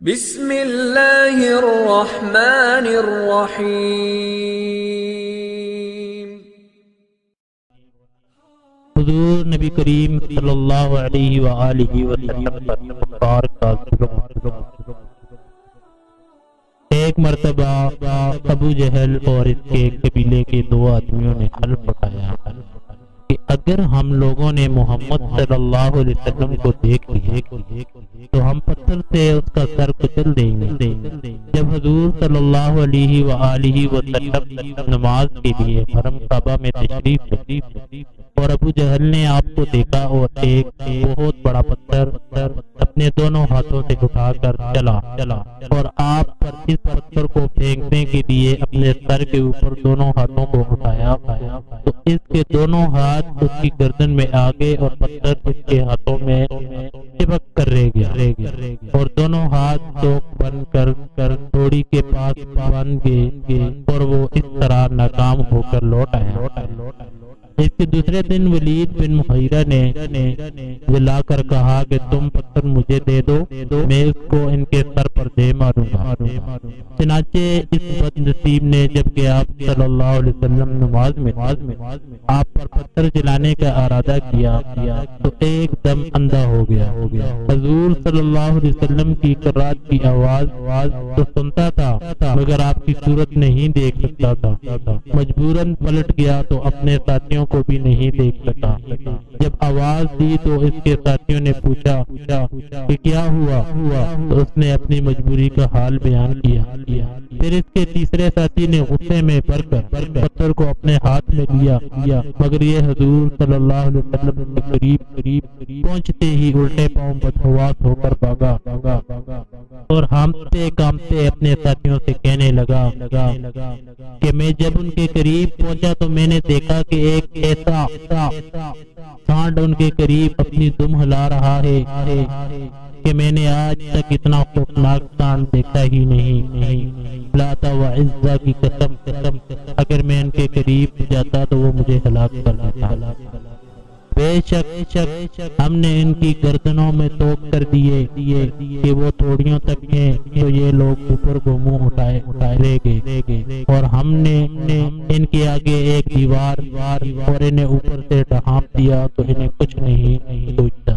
بسم اللہ الرحمن الرحیم۔ حضور نبی کریم صلی اللہ علیہ وآلہ وسلم پر کفار کا ظلم۔ ایک مرتبہ ابو جہل اور اس کے قبیلے کے دو آدمیوں نے حلف اٹھایا کہ اگر ہم لوگوں نے محمد صلی اللہ علیہ وسلم کو دیکھ لیا تو ہم پتھر سے اس کا سر کچل دیں گے۔ جب حضور صلی اللہ علیہ وآلہ وسلم نماز کے لیے حرم کعبہ میں تشریف لے اور ابو جہل نے آپ کو دیکھا اور ایک بہت بڑا پتھر اپنے دونوں ہاتھوں سے اٹھا کر چلا اور آپ پر اس پتھر کو پھینکنے کے لیے اپنے سر کے اوپر دونوں ہاتھوں کو اٹھایا تو اس کے دونوں ہاتھ اس کی گردن میں آگے اور پتھر اس کے ہاتھوں میں چپک کر رہ گیا اور دونوں ہاتھ چوک بن کر تھوڑی کے پاس بن گئے اور وہ اس طرح ناکام ہو کر لوٹ آیا۔ اس کے دوسرے دن ولید بن مغیرہ نے جلا کر کہا کہ تم پتھر مجھے دے دو، میں اس کو ان کے سر پر دے ماروں گا۔ چنانچہ اس بد نصیب نے جب کہ آپ صلی اللہ علیہ وسلم نماز میں آپ پر پتھر جلانے کا ارادہ کیا تو ایک دم اندھا ہو گیا۔ حضور صلی اللہ علیہ وسلم کی قرات کی آواز تو سنتا تھا مگر آپ کی صورت نہیں دیکھ سکتا تھا۔ مجبوراً پلٹ گیا تو اپنے ساتھیوں کو بھی نہیں دیکھ سکا۔ جب آواز دی تو اس کے ساتھیوں نے پوچھا کہ کیا ہوا تو اس نے اپنی مجبوری کا حال بیان کیا۔ پھر اس کے تیسرے ساتھی نے غصے میں بھر کر پتھر کو اپنے ہاتھ میں لیا مگر یہ حضور صلی اللہ علیہ وسلم کے قریب پہنچتے ہی الٹے پاؤں بدحواس ہو کر بھاگا اور ہانپتے کانپتے اپنے ساتھیوں سے کہنے لگا کہ میں جب ان کے قریب پہنچا تو میں نے دیکھا کہ ایک ایسا سانڈ ان کے قریب اپنی دم ہلا رہا ہے کہ میں نے آج تک اتنا خوفناک سانڈ دیکھا ہی نہیں۔ لات و عزہ کی قسم اگر میں ان کے قریب جاتا تو وہ مجھے ہلاک کر دیتا۔ بے شک ہم نے ان کی گردنوں میں توپ کر دیے کہ وہ تھوڑیوں تک ہیں تو یہ لوگ اوپر کو منہ اٹھائے رہ گئے اور ہم نے ان کے آگے ایک دیوار اور انہیں اوپر سے ڈھانپ دیا تو انہیں کچھ نہیں سوچتا۔